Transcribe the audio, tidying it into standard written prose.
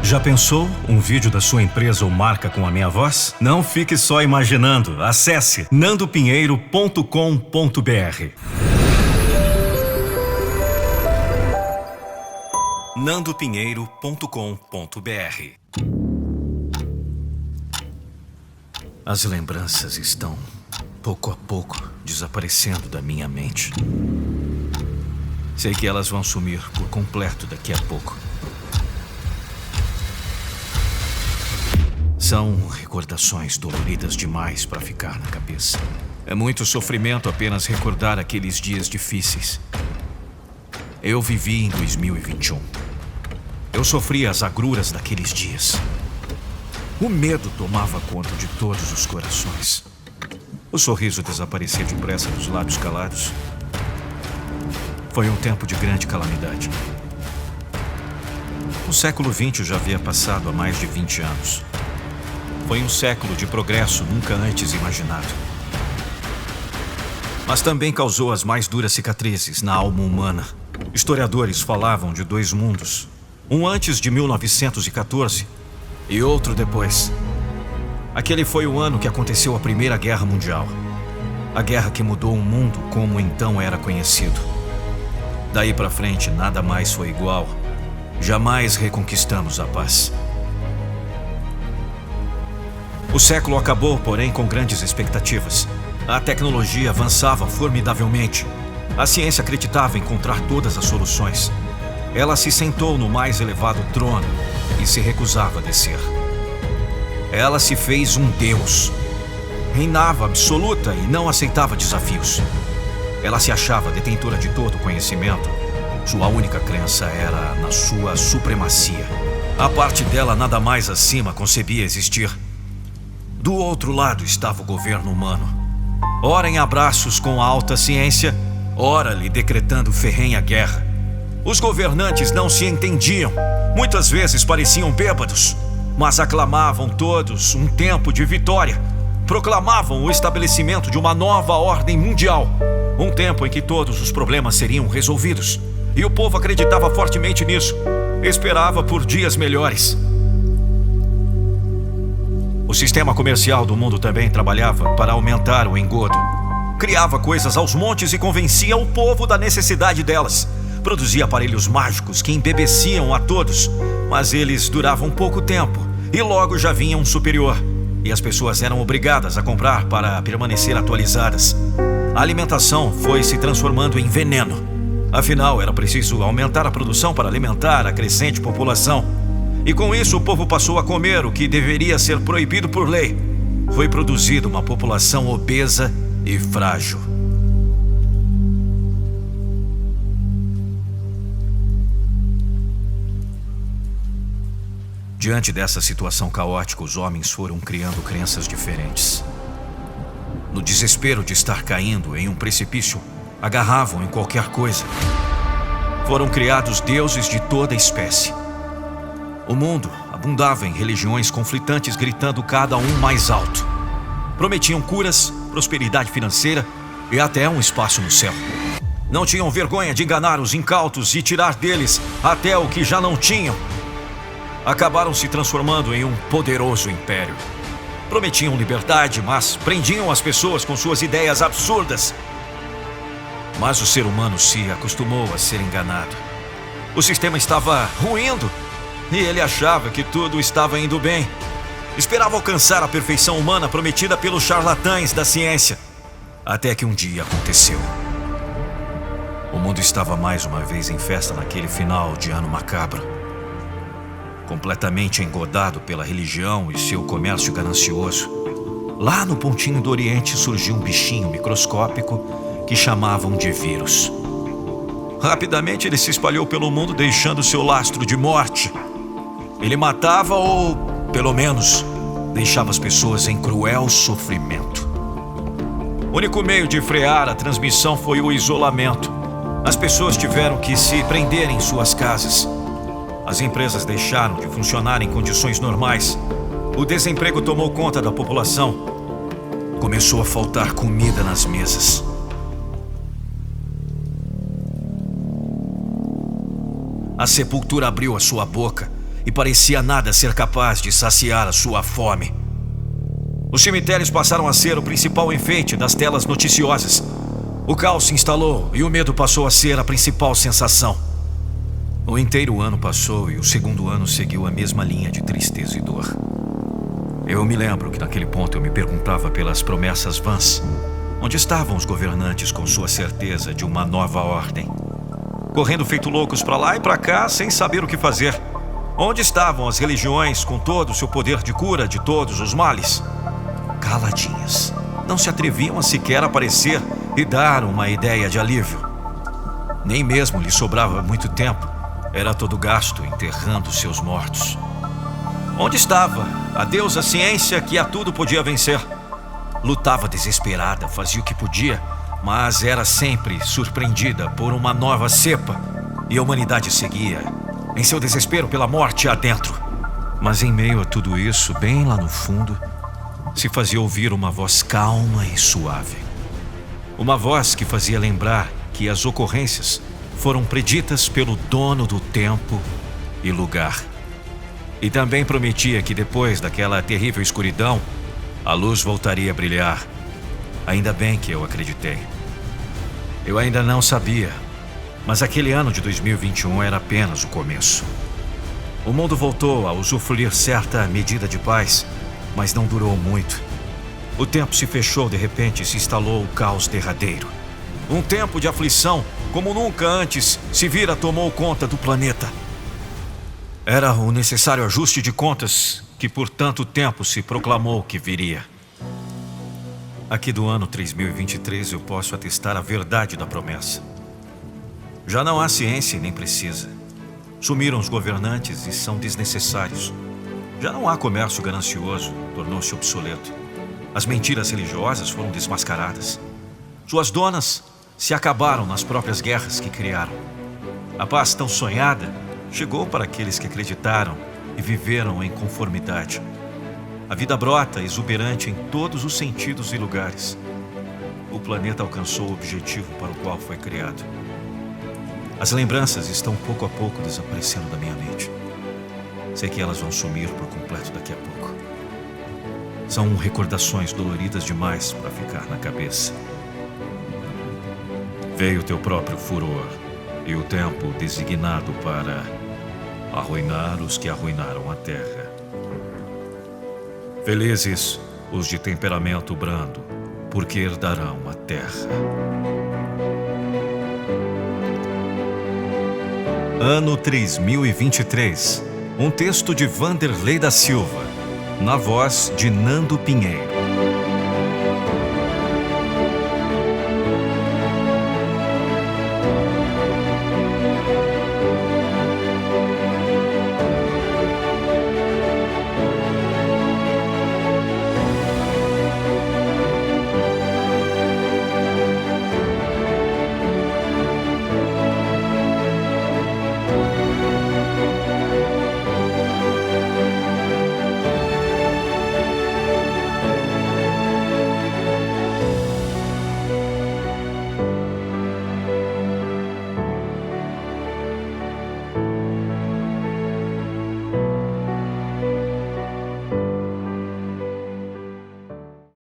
Já pensou um vídeo da sua empresa ou marca com a minha voz? Não fique só imaginando. Acesse nandopinheiro.com.br. nandopinheiro.com.br. As lembranças estão, pouco a pouco, desaparecendo da minha mente. Sei que elas vão sumir por completo daqui a pouco. São recordações doloridas demais para ficar na cabeça. É muito sofrimento apenas recordar aqueles dias difíceis. Eu vivi em 2021. Eu sofri as agruras daqueles dias. O medo tomava conta de todos os corações. O sorriso desaparecia depressa dos lábios calados. Foi um tempo de grande calamidade. O século XX já havia passado há mais de 20 anos. Foi um século de progresso nunca antes imaginado. Mas também causou as mais duras cicatrizes na alma humana. Historiadores falavam de dois mundos. Um antes de 1914 e outro depois. Aquele foi o ano que aconteceu a Primeira Guerra Mundial. A guerra que mudou o mundo como então era conhecido. Daí pra frente, nada mais foi igual. Jamais reconquistamos a paz. O século acabou, porém, com grandes expectativas. A tecnologia avançava formidavelmente. A ciência acreditava encontrar todas as soluções. Ela se sentou no mais elevado trono e se recusava a descer. Ela se fez um deus. Reinava absoluta e não aceitava desafios. Ela se achava detentora de todo o conhecimento. Sua única crença era na sua supremacia. A parte dela nada mais acima concebia existir. Do outro lado estava o governo humano. Ora em abraços com a alta ciência, ora lhe decretando ferrenha guerra. Os governantes não se entendiam. Muitas vezes pareciam bêbados, mas aclamavam todos um tempo de vitória. Proclamavam o estabelecimento de uma nova ordem mundial. Um tempo em que todos os problemas seriam resolvidos. E o povo acreditava fortemente nisso. Esperava por dias melhores. O sistema comercial do mundo também trabalhava para aumentar o engodo. Criava coisas aos montes e convencia o povo da necessidade delas. Produzia aparelhos mágicos que embebeciam a todos, mas eles duravam pouco tempo e logo já vinha um superior. E as pessoas eram obrigadas a comprar para permanecer atualizadas. A alimentação foi se transformando em veneno. Afinal, era preciso aumentar a produção para alimentar a crescente população. E com isso, o povo passou a comer o que deveria ser proibido por lei. Foi produzida uma população obesa e frágil. Diante dessa situação caótica, os homens foram criando crenças diferentes. No desespero de estar caindo em um precipício, agarravam em qualquer coisa. Foram criados deuses de toda espécie. O mundo abundava em religiões conflitantes, gritando cada um mais alto. Prometiam curas, prosperidade financeira e até um espaço no céu. Não tinham vergonha de enganar os incautos e tirar deles até o que já não tinham. Acabaram se transformando em um poderoso império. Prometiam liberdade, mas prendiam as pessoas com suas ideias absurdas. Mas o ser humano se acostumou a ser enganado. O sistema estava ruindo e ele achava que tudo estava indo bem. Esperava alcançar a perfeição humana prometida pelos charlatães da ciência. Até que um dia aconteceu. O mundo estava mais uma vez em festa naquele final de ano macabro. Completamente engodado pela religião e seu comércio ganancioso. Lá no pontinho do Oriente surgiu um bichinho microscópico que chamavam de vírus. Rapidamente ele se espalhou pelo mundo, deixando seu lastro de morte. Ele matava ou, pelo menos, deixava as pessoas em cruel sofrimento. O único meio de frear a transmissão foi o isolamento. As pessoas tiveram que se prender em suas casas. As empresas deixaram de funcionar em condições normais. O desemprego tomou conta da população. Começou a faltar comida nas mesas. A sepultura abriu a sua boca e parecia nada ser capaz de saciar a sua fome. Os cemitérios passaram a ser o principal enfeite das telas noticiosas. O caos se instalou e o medo passou a ser a principal sensação. O inteiro ano passou e o segundo ano seguiu a mesma linha de tristeza e dor. Eu me lembro que naquele ponto eu me perguntava pelas promessas vãs. Onde estavam os governantes com sua certeza de uma nova ordem? Correndo feito loucos para lá e para cá sem saber o que fazer. Onde estavam as religiões com todo o seu poder de cura de todos os males? Caladinhas. Não se atreviam a sequer aparecer e dar uma ideia de alívio. Nem mesmo lhe sobrava muito tempo. Era todo gasto enterrando seus mortos. Onde estava a deusa ciência que a tudo podia vencer? Lutava desesperada, fazia o que podia, mas era sempre surpreendida por uma nova cepa. E a humanidade seguia, em seu desespero pela morte adentro. Mas em meio a tudo isso, bem lá no fundo, se fazia ouvir uma voz calma e suave. Uma voz que fazia lembrar que as ocorrências foram preditas pelo dono do tempo e lugar. E também prometia que depois daquela terrível escuridão, a luz voltaria a brilhar. Ainda bem que eu acreditei. Eu ainda não sabia, mas aquele ano de 2021 era apenas o começo. O mundo voltou a usufruir certa medida de paz, mas não durou muito. O tempo se fechou de repente e se instalou o caos derradeiro. Um tempo de aflição como nunca antes se vira tomou conta do planeta. Era o necessário ajuste de contas que por tanto tempo se proclamou que viria. Aqui do ano 3023 eu posso atestar a verdade da promessa. Já não há ciência e nem precisa. Sumiram os governantes e são desnecessários. Já não há comércio ganancioso, tornou-se obsoleto. As mentiras religiosas foram desmascaradas. Suas donas se acabaram nas próprias guerras que criaram. A paz tão sonhada chegou para aqueles que acreditaram e viveram em conformidade. A vida brota, exuberante em todos os sentidos e lugares. O planeta alcançou o objetivo para o qual foi criado. As lembranças estão pouco a pouco desaparecendo da minha mente. Sei que elas vão sumir por completo daqui a pouco. São recordações doloridas demais para ficar na cabeça. Veio teu próprio furor e o tempo designado para arruinar os que arruinaram a terra. Felizes os de temperamento brando, porque herdarão a terra. Ano 3023. Um texto de Vanderlei da Silva, na voz de Nando Pinheiro.